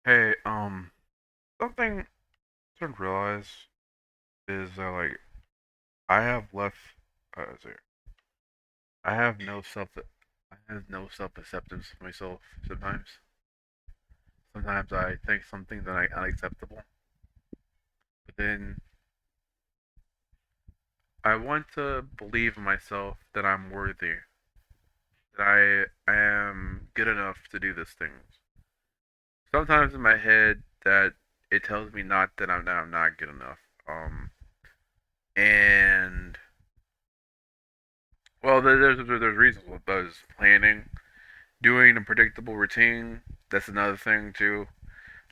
Hey, something to realize is that I have left. Sorry, I have no self. I have no self-acceptance of myself. Sometimes I think something that I unacceptable, but then I want to believe in myself that I'm worthy, that I am good enough to do these things. Sometimes in my head that it tells me not that I'm not good enough. And well, there's reasons with those planning, doing a predictable routine. That's another thing too.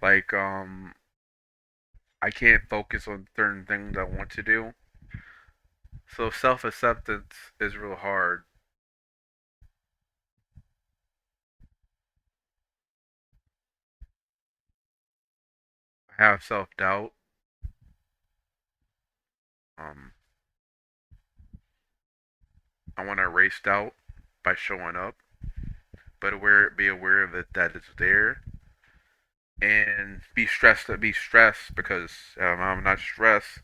Like I can't focus on certain things I want to do. So self acceptance is real hard. I have self doubt. Um, I want to erase doubt by showing up, but be aware of it that it's there, and be stressed because I'm not stressed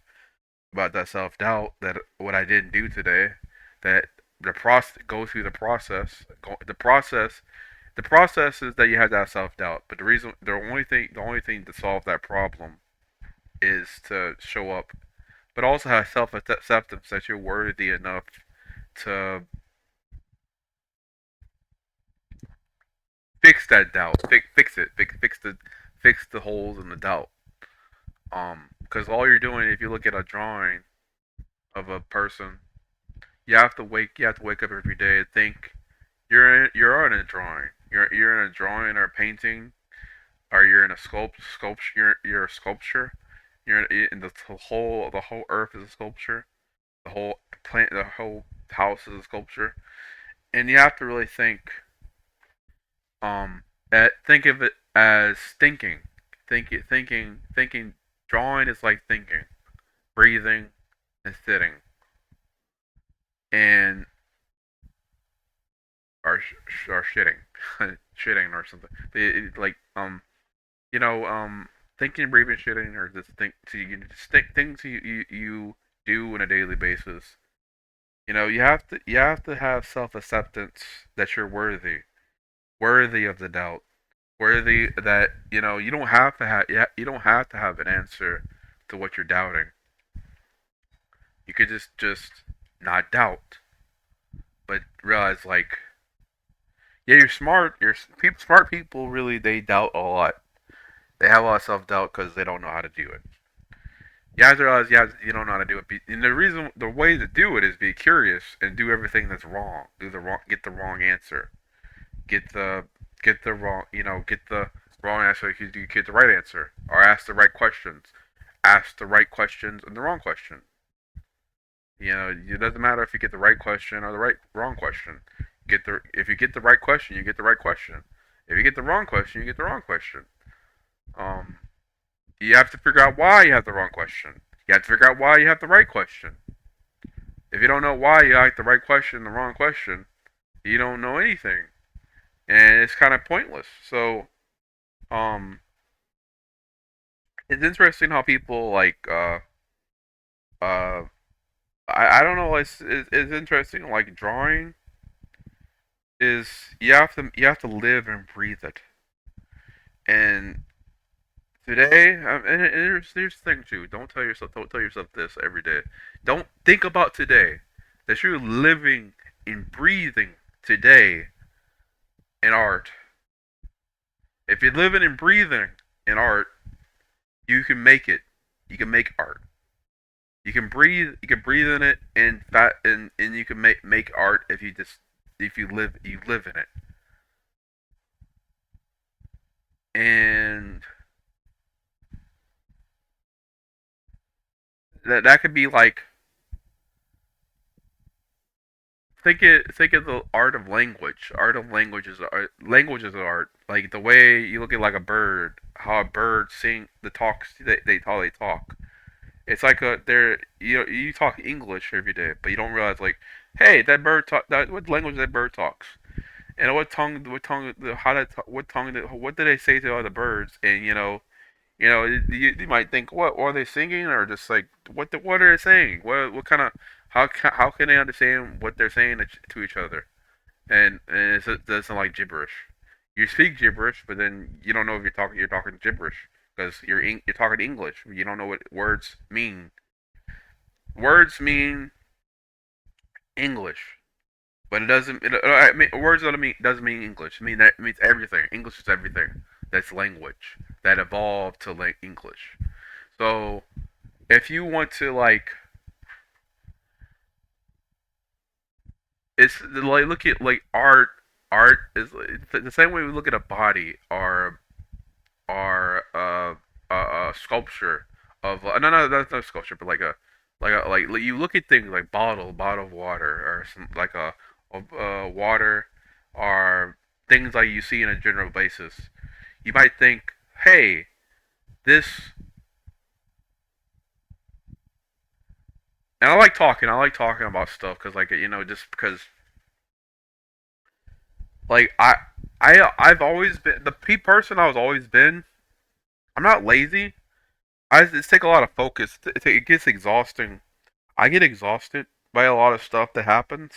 about that self doubt that what I didn't do today, that the process go through the process, the process is that you have that self doubt. But the only thing to solve that problem is to show up, but also have self acceptance that you're worthy enough to fix that doubt, fix it, fix the holes in the doubt. Because all you're doing, if you look at a drawing of a person, you have to wake up every day and think you're in a drawing. You're in a drawing or a painting, or you're in a sculpture. You're a sculpture. You're in the whole earth is a sculpture. The whole the whole house is a sculpture, and you have to really um think of it as thinking. Thinking. Drawing is like thinking, breathing, and sitting, and or shitting, shitting or something. Like you know, thinking, breathing, shitting, or just think, so you can just think things you do on a daily basis. You know, you have to have self acceptance that you're worthy of the doubt, worthy that you don't have to have you don't have to have an answer to what you're doubting. You could just not doubt, but realize like yeah, you're smart. Smart people really they doubt a lot. They have a lot of self doubt because they don't know how to do it. You have to realize you don't know how to do it. And the way to do it is be curious and do everything that's wrong. Get the wrong answer. Get the get the wrong, get the wrong answer. You get the right answer, or ask the right questions. Ask the right questions and the wrong question. You know, it doesn't matter if you get the right question or the wrong question. Get the If you get the right question, you get the right question. If you get the wrong question, you get the wrong question. Um, you have to figure out why you have the wrong question. You have to figure out why you have the right question. If you don't know why you like the right question, the wrong question, you don't know anything, and it's kind of pointless. So, um, it's interesting how people uh, I don't know, it's interesting. Like drawing is you have to live and breathe it. And today, and there's the thing too. Don't tell yourself this every day. Don't think about today that you're living and breathing today in art. If you're living and breathing in art, you can make it. You can make art. You can breathe. You can breathe in it, and you can make art if you live in it. And that could be like think of the art of language. Art of language is art. Language is art. Like the way you look at like a bird, how a bird sing, the talks how they talk. It's like a they're you talk English every day, but you don't realize like, hey, that bird talk that what language that bird talks. and what tongue, how that, what tongue, what did they say to other birds? And you might think, what are they singing, or just like what are they saying? What kind of how can they understand what they're saying to each other? And it doesn't like gibberish. You speak gibberish, but then you don't know if you're talking gibberish because you're talking English. You don't know what words mean. Words mean English, but it doesn't. I mean, words doesn't mean English. I mean that it means everything. English is everything. That's language that evolved to English. So if you want to like, it's like look at like art. Art is the same way we look at a body or a sculpture of no, that's not sculpture, but like you look at things like bottle of water, or some like a water, or things like you see in a general basis. You might think, hey, this. And I like talking about stuff because like just because like I've always been the person I was always been. I'm not lazy. I just take a lot of focus. It gets exhausting. I get exhausted by a lot of stuff that happens.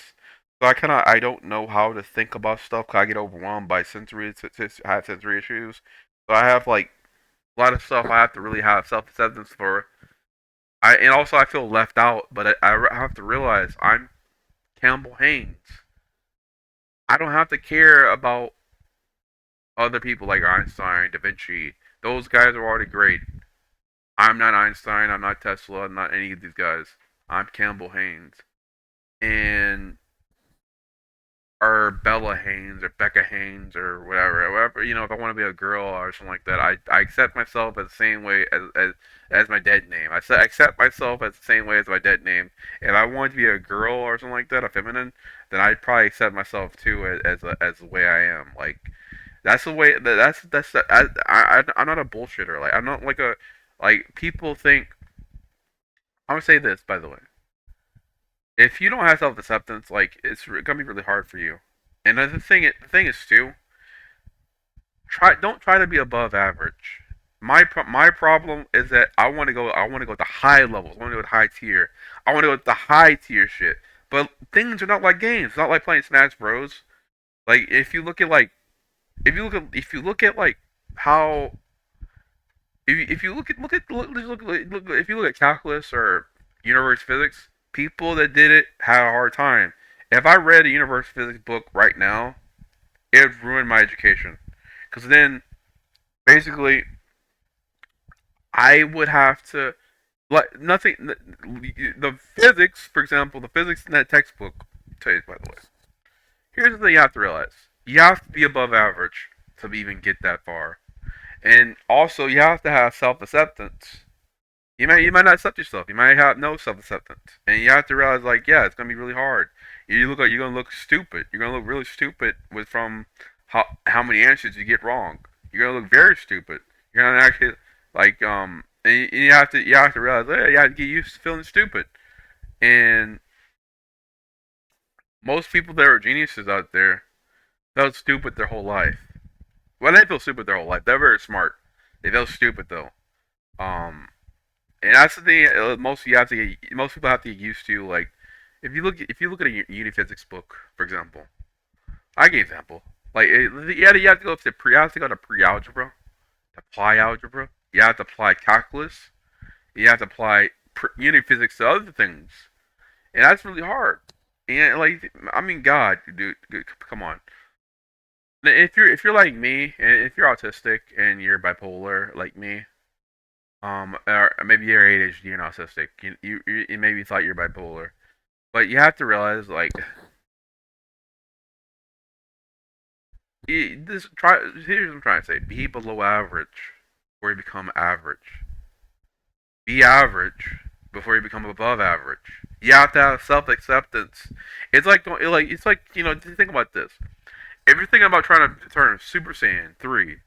So I don't know how to think about stuff. 'Cause I get overwhelmed by I have sensory issues. So I have like a lot of stuff I have to really have self acceptance for. And also I feel left out. But I have to realize I'm Campbell Haynes. I don't have to care about other people like Einstein, Da Vinci. Those guys are already great. I'm not Einstein. I'm not Tesla. I'm not any of these guys. I'm Campbell Haynes. And or Bella Haynes or Becca Haynes or whatever. If I want to be a girl or something like that, I accept myself as the same way as my dead name. Accept myself as the same way as my dead name. If I want to be a girl or something like that, a feminine, then I'd probably accept myself too as the way I am. Like that's the way that's I'm not a bullshitter. Like I'm not like a like people think. I'm gonna say this by the way. If you don't have self acceptance, like it's gonna be really hard for you. And the thing is too, don't try to be above average. My problem is that I want to go to high levels. I want to go to high tier. I want to go to the high tier shit. But things are not like games. It's not like playing Smash Bros. Like if you look at like how if you if you look at calculus or universe physics, people that did it had a hard time. If I read a universe physics book right now, it would ruin my education. Because then, basically, I would have to like nothing. The physics, for example, the physics in that textbook. I'll tell you by the way. Here's the thing you have to realize: you have to be above average to even get that far, and also you have to have self acceptance. You might not accept yourself. You might have no self acceptance, and you have to realize like it's gonna be really hard. You look like you're gonna look stupid. You're gonna look really stupid with from how many answers you get wrong. You're gonna look very stupid. You're gonna actually like and you have to realize you have to get used to feeling stupid. And most people that are geniuses out there felt stupid their whole life. Well, they feel stupid their whole life. They're very smart. They feel stupid though. Um, and that's the thing. Most people have to get used to. Like, if you look at a uniphysics book, for example, I give an example. Like, you have to go to you have to go to pre-algebra, to apply algebra. You have to apply calculus. You have to apply uniphysics to other things, and that's really hard. And like, I mean, God, dude, come on. If you're like me, and if you're autistic and you're bipolar like me, or maybe you're ADHD and autistic. You maybe thought you're bipolar, but you have to realize like this. Here's what I'm trying to say: be below average before you become average. Be average before you become above average. You have to have self acceptance. It's like think about this. If you're thinking about trying to turn Super Saiyan 3,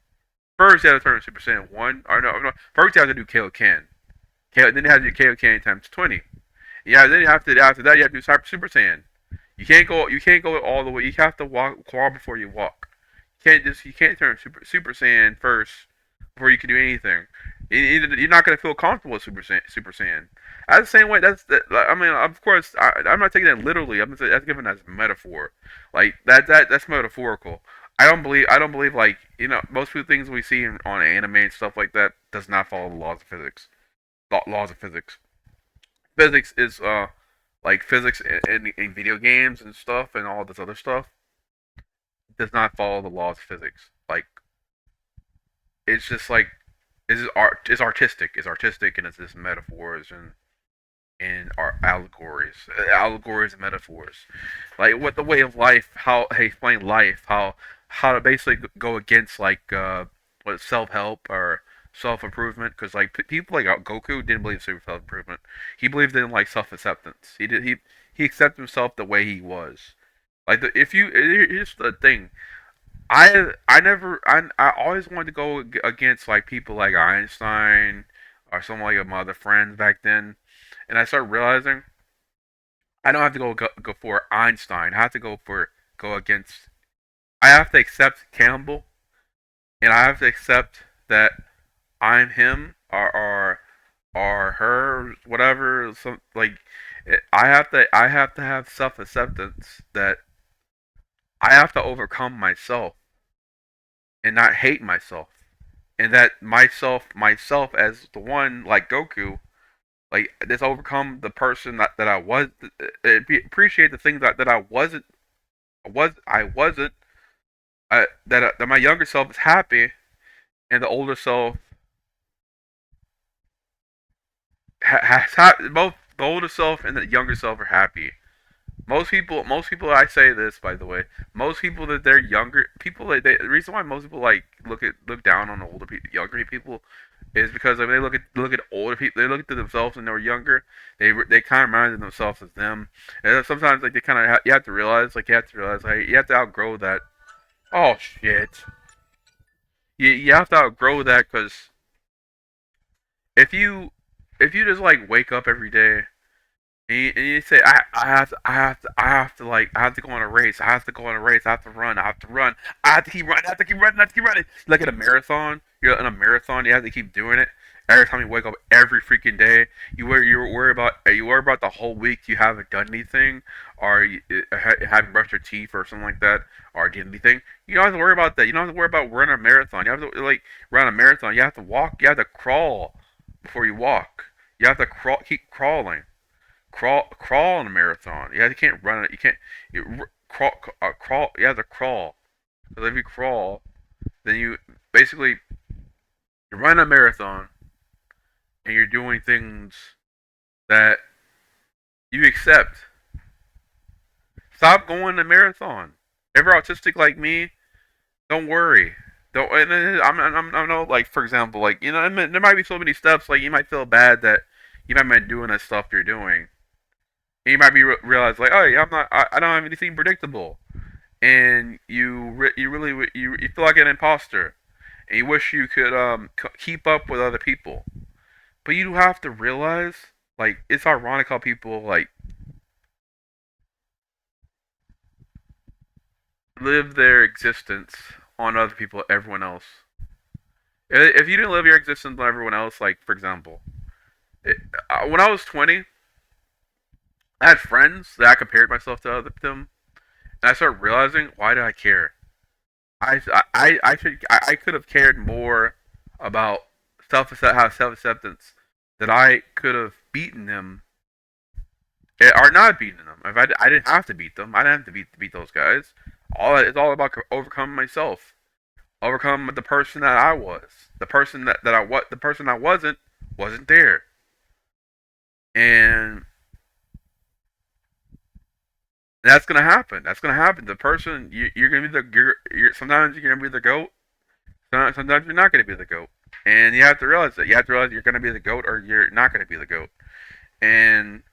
first you have to turn Super Saiyan 1. Or no. First you have to do Kaioken. Then you have to do Kaioken times 20. Yeah, then you have to after that you have to do Super Saiyan. You can't go all the way. You have to walk crawl before you walk. You can't turn Super Saiyan first before you can do anything. You're not gonna feel comfortable with Super Saiyan. That's the same way. I mean, of course, I'm not taking that literally. I'm that's given as a metaphor. Like that's metaphorical. I don't believe like most of the things we see on anime and stuff like that does not follow the laws of physics. Laws of physics. Physics is like physics in video games and stuff and all this other stuff does not follow the laws of physics. Like it's just like it's artistic. It's artistic and it's just metaphors and allegories and metaphors. Like what the way of life, how they explain life, how to basically go against like what self help or self improvement because like people like Goku didn't believe in self improvement. He believed in like self acceptance. He accepted himself the way he was. Like if you here's the thing. I always wanted to go against like people like Einstein or some like my other friends back then, and I started realizing I don't have to go for Einstein. I have to go against. I have to accept Campbell, and I have to accept that I'm him or her, whatever. Some like I have to have self acceptance that I have to overcome myself and not hate myself, and that myself as the one like Goku, like just overcome the person that I was, appreciate the things that I wasn't, that my younger self is happy, and the older self both the older self and the younger self are happy. Most people. I say this by the way. Most people that they're younger people. The reason why most people like look down on older people, younger people, is because if they look at older people, they look at themselves when they were younger. They kind of reminded themselves as them. And sometimes like they kind of you have to realize like you have to outgrow that. Oh shit! You have to outgrow that because if you if you just like wake up every day and you say, I have to go on a race. I have to go on a race. I have to run. I have to run. I have to keep running. I have to keep running. I have to keep running. Like at a marathon, you're in a marathon. You have to keep doing it every time you wake up every freaking day. You worry about the whole week you haven't done anything, or haven't brushed your teeth or something like that, or did anything. You don't have to worry about that. You don't have to worry about running a marathon. You have to like run a marathon. You have to walk. You have to crawl before you walk. You have to keep crawling. Crawl in a marathon. You can't run it. You can't crawl. You have to crawl. Because if you crawl, then you basically you're running a marathon and you're doing things that you accept. Stop going to marathon. If you're autistic like me, don't worry. Don't. And I'm no like for example like I mean, there might be so many steps like you might feel bad that you might be doing the stuff you're doing. And you might be realize like, oh, yeah, I don't have anything predictable, and you really you feel like an imposter, and you wish you could keep up with other people, but you have to realize like it's ironic how people like live their existence on other people, everyone else. If you didn't live your existence on everyone else, like for example, when I was 20, I had friends that I compared myself to other them, and I started realizing why did I care? I could have cared more about self acceptance that I could have beaten them or not beaten them. If I didn't have to beat them, I didn't have to beat those guys. It's all about overcoming myself, overcome the person that I was, the person I wasn't there, and that's gonna happen. That's gonna happen. The person you're gonna be sometimes you're gonna be the goat. Sometimes you're not gonna be the goat, and you have to realize that. You have to realize you're gonna be the goat or you're not gonna be the goat. And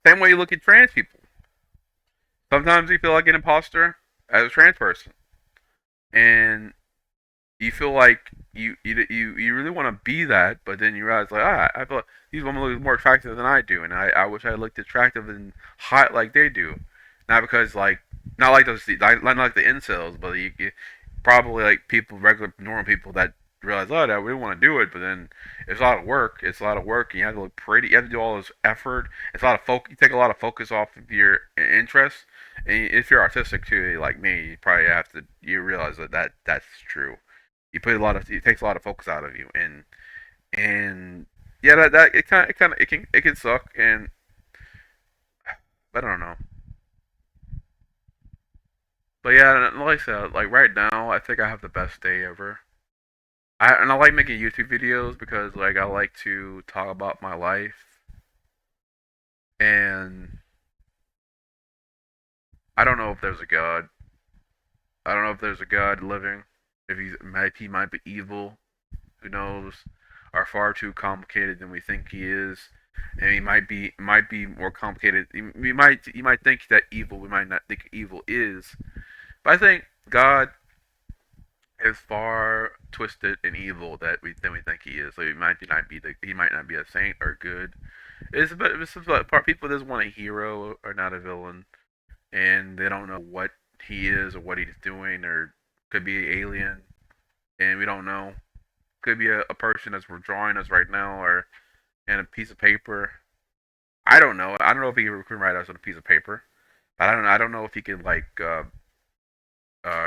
same way you look at trans people. Sometimes you feel like an imposter as a trans person, and you feel like you really want to be that, but then you realize like I feel like these women look more attractive than I do, and I wish I looked attractive and hot like they do, not because like not like those not like the incels, but probably like people regular normal people that realize oh that we want to do it, but then it's a lot of work. It's a lot of work, and you have to look pretty. You have to do all this effort. It's a lot of focus. You take a lot of focus off of your interests, and if you're artistic too, like me, you probably have to. You realize that that's true. You put a lot of it takes a lot of focus out of you, and yeah, that it can suck, and I don't know. But yeah, like I said, like right now, I think I have the best day ever. I like making YouTube videos because like I like to talk about my life, and I don't know if there's a God. I don't know if there's a God living. If he might be evil. Who knows? Are far too complicated than we think he is, and he might be more complicated. You might think that evil. We might not think evil is, but I think God is far twisted and evil that we than we think he is. So he might not be a saint or good. It's about part people just want a hero or not a villain, and they don't know what he is or what he's doing, or could be an alien, and we don't know. Could be a person that's drawing us right now, or in a piece of paper. I don't know. I don't know if he can write us on a piece of paper. I don't know. I don't know if he can like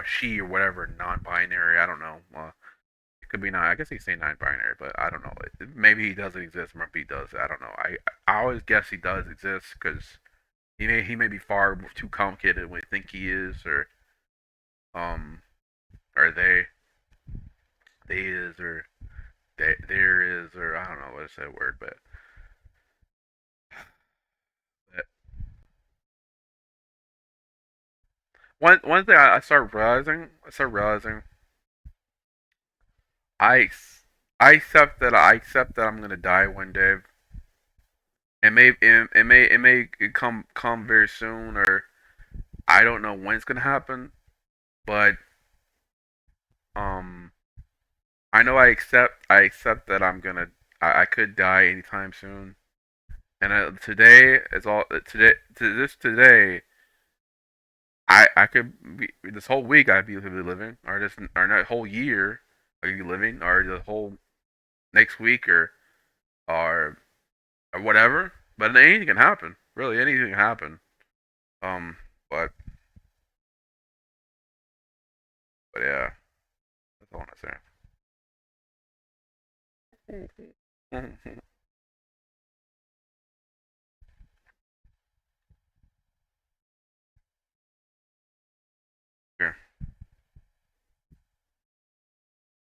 she or whatever non-binary. I don't know. It could be not. I guess he can say non-binary, but I don't know. Maybe he doesn't exist. Maybe he does. I don't know. I always guess he does exist because he may be far too complicated than we think he is, um or they is or there is or I don't know what is that word, but one thing I start realizing I I accept that I'm gonna die one day. It may come very soon, or I don't know when it's gonna happen. But um, I know I accept that I could die anytime soon. And today is all today to this today. I could be this whole week I'd be living, or this or not whole year I could be living, or the whole next week, or or whatever. But anything can happen. Really, anything can happen. Um, but yeah, that's all I want to say.